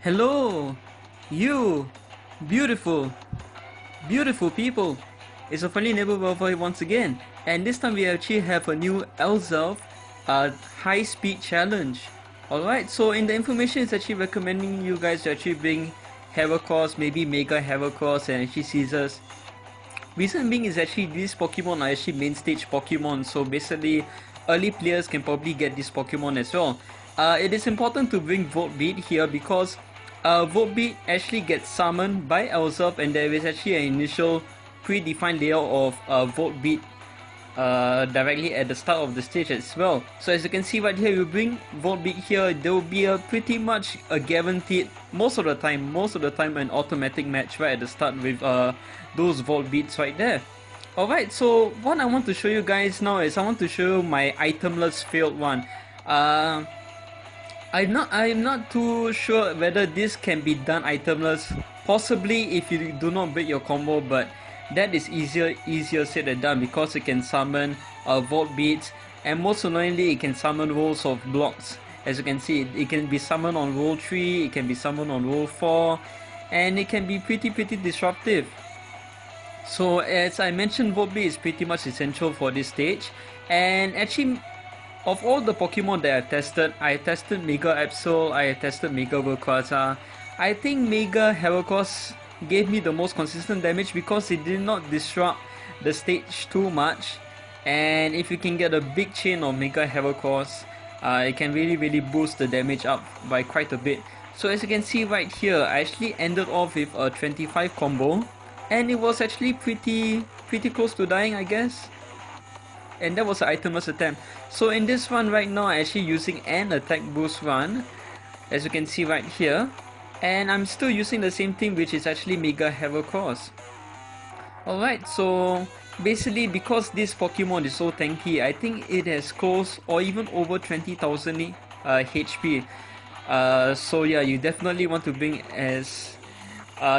Hello, you beautiful, beautiful people. It's a friendly neighbor Velvoy once again, and this time we actually have a new Azelf high speed challenge. Alright, so in the information it's actually recommending you guys to actually bring Heracross, maybe Mega Heracross and actually Caesars. Reason being is actually these Pokemon are actually main stage Pokemon, so basically early players can probably get this Pokemon as well. It is important to bring Volbeat here because Volbeat actually gets summoned by Azelf, and there is actually an initial predefined layout of Volbeat directly at the start of the stage as well. So as you can see right here, you bring Volbeat here, there will be a pretty much a guaranteed, most of the time an automatic match right at the start with those Volbeats right there. Alright, so what I want to show you guys now is I want to show you my itemless failed one. I'm not too sure whether this can be done itemless. Possibly if you do not break your combo, but that is easier said than done because it can summon Volbeats, and most annoyingly it can summon rolls of blocks. As you can see, it can be summoned on roll 3, it can be summoned on roll 4, and it can be pretty disruptive. So as I mentioned, Volbeat is pretty much essential for this stage, and actually of all the Pokemon that I tested Mega Absol, I tested Mega Rayquaza. I think Mega Heracross gave me the most consistent damage because it did not disrupt the stage too much, and if you can get a big chain of Mega Heracross, it can really boost the damage up by quite a bit. So as you can see right here, I actually ended off with a 25 combo, and it was actually pretty close to dying, I guess. And that was an itemless attempt. So in this run right now, I'm actually using an attack boost run, as you can see right here, and I'm still using the same thing, which is actually Mega Heracross. Alright, so basically because this Pokemon is so tanky, I think it has close or even over 20,000 HP. So yeah, you definitely want to bring as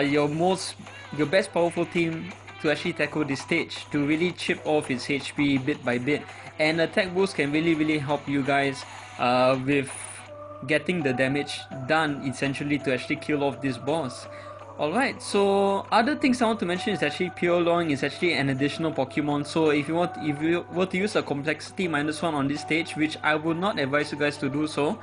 your best powerful team to actually tackle this stage, to really chip off its HP bit by bit. And attack boost can really help you guys with getting the damage done essentially to actually kill off this boss. Alright, so other things I want to mention is actually Purloin is actually an additional Pokemon. So if you were to use a complexity -1 on this stage, which I would not advise you guys to do so,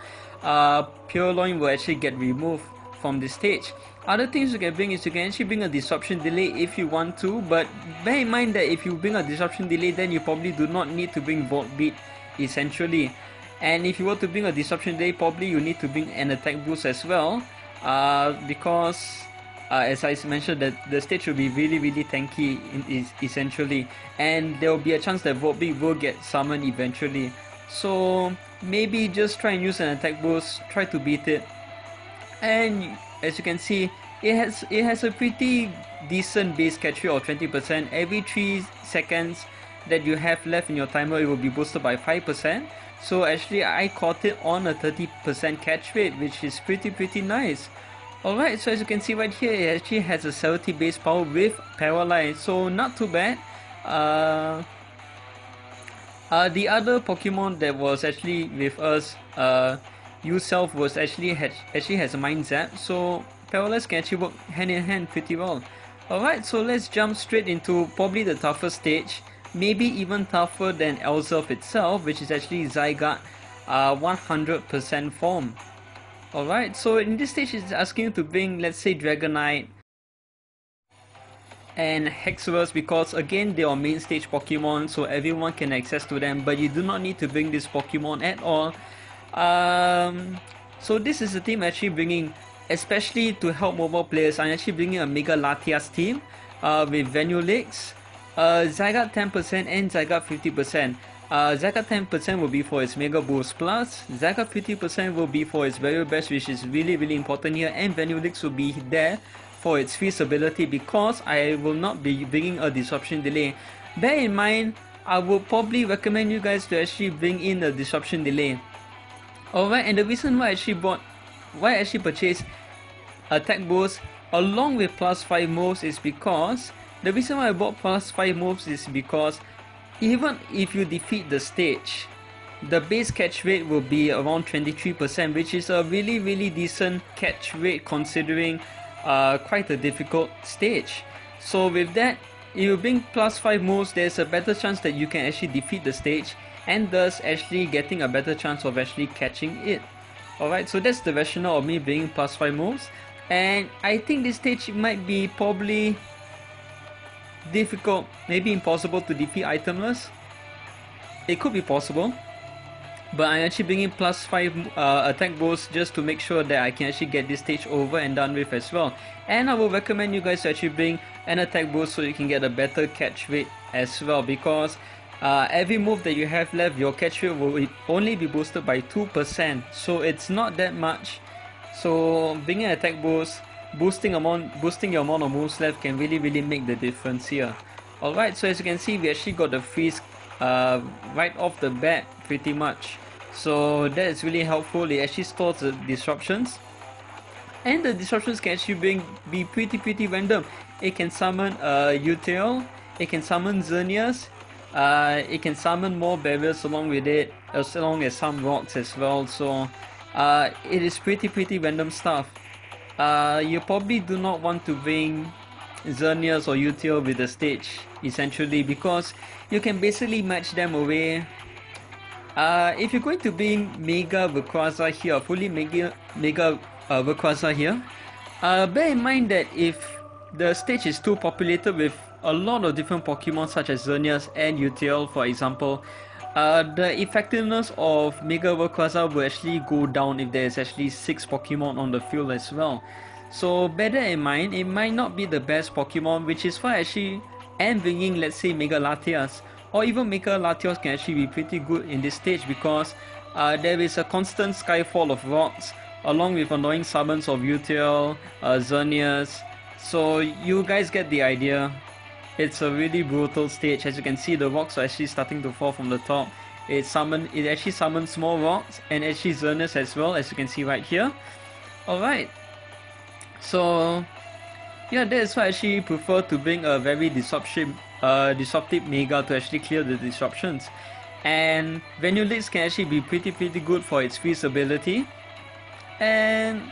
Purloin will actually get removed from this stage. Other things you can bring is you can actually bring a disruption delay if you want to, but bear in mind that if you bring a disruption delay, then you probably do not need to bring Volbeat essentially. And if you were to bring a disruption delay, probably you need to bring an attack boost as well, because as I mentioned, that the stage will be really tanky essentially, and there will be a chance that Volbeat will get summoned eventually. So maybe just try and use an attack boost, try to beat it. And as you can see, it has a pretty decent base catch rate of 20%. Every 3 seconds that you have left in your timer, it will be boosted by 5%. So actually I caught it on a 30% catch rate, which is pretty nice. Alright, so as you can see right here, it actually has a 70 base power with Paralyze, so not too bad. The other Pokemon that was actually with us, yourself, was actually has a Mind Zap, so Paralyze can actually work hand in hand pretty well. Alright, so let's jump straight into probably the toughest stage, maybe even tougher than Azelf itself, which is actually Zygarde 100% form. Alright, so in this stage it's asking you to bring, let's say, Dragonite and Hexorus, because again they are main stage Pokemon, so everyone can access to them, but you do not need to bring this Pokemon at all. So this is the team actually bringing, especially to help mobile players, I'm actually bringing a Mega Latias team with Venulix, Zygarde 10% and Zygarde 50%. Zygarde 10% will be for its Mega Boost Plus, Zygarde 50% will be for its Very Best, which is really important here, and Venulix will be there for its Freeze ability, because I will not be bringing a disruption delay. Bear in mind, I will probably recommend you guys to actually bring in a disruption delay. Alright, and the reason why I actually purchased attack boost along with +5 moves is because the reason why I bought +5 moves is because even if you defeat the stage, the base catch rate will be around 23%, which is a really decent catch rate considering quite a difficult stage. So with that, if you bring +5 moves, there's a better chance that you can actually defeat the stage, and thus actually getting a better chance of actually catching it. Alright, so that's the rationale of me bringing +5 moves, and I think this stage might be probably difficult, maybe impossible to defeat itemless. It could be possible, but I'm actually bringing +5 attack boost just to make sure that I can actually get this stage over and done with as well. And I will recommend you guys to actually bring an attack boost so you can get a better catch rate as well, because every move that you have left, your catch rate will only be boosted by 2%, so it's not that much. So bringing an attack boost, boosting your amount of moves left can really make the difference here. Alright, so as you can see, we actually got the freeze right off the bat pretty much, so that is really helpful. It actually stores the disruptions, and the disruptions can actually be pretty random. It can summon Util, it can summon Xerneas, it can summon more barriers along with it, as long as some rocks as well. So it is pretty random stuff. You probably do not want to bring Xerneas or Util with the stage essentially, because you can basically match them away. If you're going to bring Mega Rayquaza here, fully Mega Rayquaza here, bear in mind that if the stage is too populated with a lot of different Pokemon such as Xerneas and Util for example, the effectiveness of Mega Rayquaza will actually go down if there is actually 6 Pokemon on the field as well. So bear that in mind, it might not be the best Pokemon, which is why I actually am bringing, let's say, Mega Latias, or even Mega Latios can actually be pretty good in this stage, because there is a constant skyfall of rocks along with annoying summons of Util, Xerneas. So you guys get the idea. It's a really brutal stage. As you can see, the rocks are actually starting to fall from the top. It actually summons more rocks, and actually Xerneas as well, as you can see right here. Alright, so yeah, that is why I actually prefer to bring a very disruptive Mega to actually clear the disruptions. And Vanillix can actually be pretty good for its freeze ability, and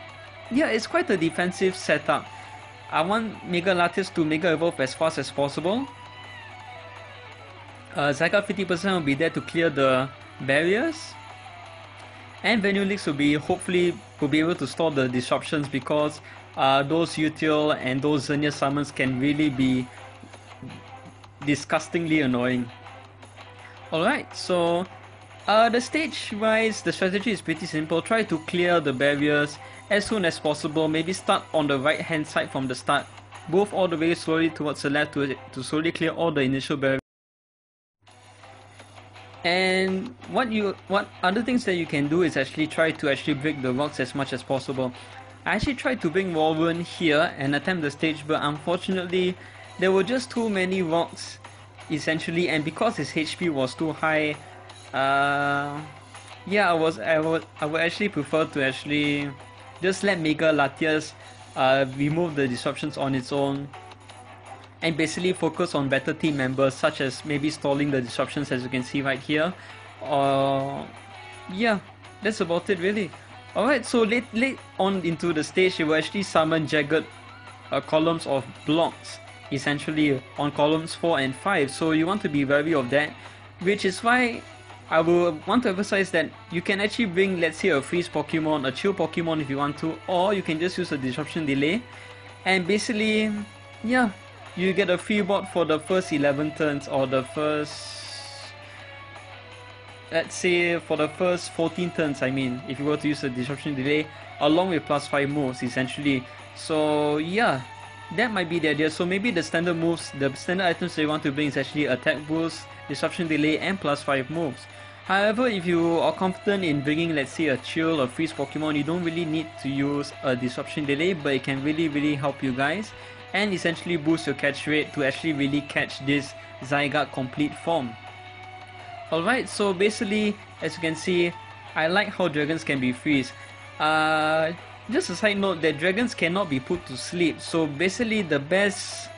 yeah, it's quite a defensive setup. I want Mega Latias to Mega Evolve as fast as possible. Zygarde 50% will be there to clear the barriers, and Vanillix will be able to store the disruptions, because those Util and those Xerneas summons can really be disgustingly annoying. Alright, so the stage wise, the strategy is pretty simple. Try to clear the barriers as soon as possible. Maybe start on the right hand side from the start, move all the way slowly towards the left to slowly clear all the initial barriers. And what other things that you can do is actually try to break the rocks as much as possible. I actually tried to bring Walrun here and attempt the stage, but unfortunately there were just too many rocks essentially, and because his HP was too high, yeah, I would actually prefer to actually just let Mega Latias remove the disruptions on its own, and basically focus on better team members, such as maybe stalling the disruptions as you can see right here. Yeah, that's about it really. Alright, so late on into the stage, you will actually summon jagged columns of blocks, essentially on columns 4 and 5, so you want to be wary of that, which is why I will want to emphasize that you can actually bring, let's say, a freeze Pokemon, a chill Pokemon if you want to, or you can just use a disruption delay, and basically, yeah, you get a free bot for the first 11 turns, or the first, let's say, for the first 14 turns, I mean, if you were to use a disruption delay, along with +5 moves, essentially. So yeah, that might be the idea. So maybe the standard moves, the standard items that you want to bring is actually attack boost, disruption delay, and +5 moves. However, if you are confident in bringing, let's say, a chill or freeze Pokemon, you don't really need to use a disruption delay, but it can really help you guys, and essentially boost your catch rate to actually really catch this Zygarde complete form. Alright, so basically, as you can see, I like how dragons can be freeze. Just a side note that dragons cannot be put to sleep, so basically the best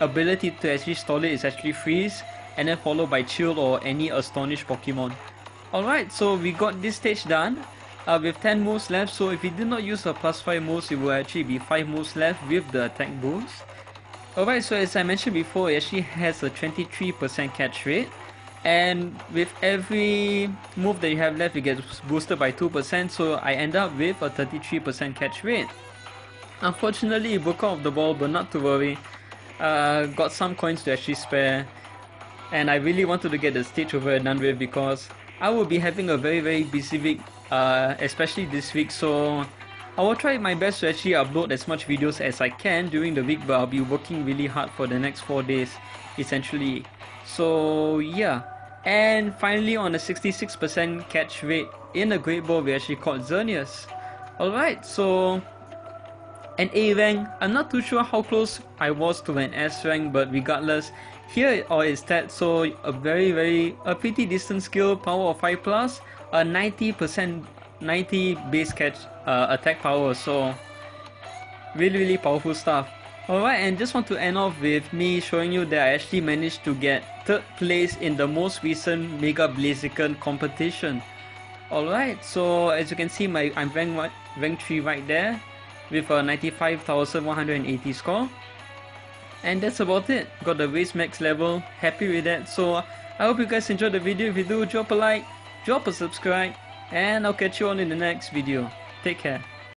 ability to actually stall it is actually freeze, and then followed by chill or any astonished Pokemon. Alright, so we got this stage done with 10 moves left. So if we did not use a +5 moves, it will actually be 5 moves left with the attack boost. Alright, so as I mentioned before, it actually has a 23% catch rate. And with every move that you have left, it gets boosted by 2%, so I end up with a 33% catch rate. Unfortunately, it broke out of the ball, but not to worry. Got some coins to actually spare, and I really wanted to get the stage over and done with because I will be having a very busy week, especially this week, so I will try my best to actually upload as much videos as I can during the week, but I'll be working really hard for the next 4 days essentially. So yeah, and finally on a 66% catch rate in the Great Ball, we actually caught Xerneas. Alright, so an A rank. I'm not too sure how close I was to an S rank, but regardless, here are its stats. So a pretty decent skill, power of 5 plus, a 90 base catch attack power, so really powerful stuff. Alright, and just want to end off with me showing you that I actually managed to get 3rd place in the most recent Mega Blaziken competition. Alright, so as you can see, I'm rank 3 right there with a 95,180 score. And that's about it. Got the race max level, happy with that. So I hope you guys enjoyed the video. If you do, drop a like, drop a subscribe, and I'll catch you all in the next video. Take care.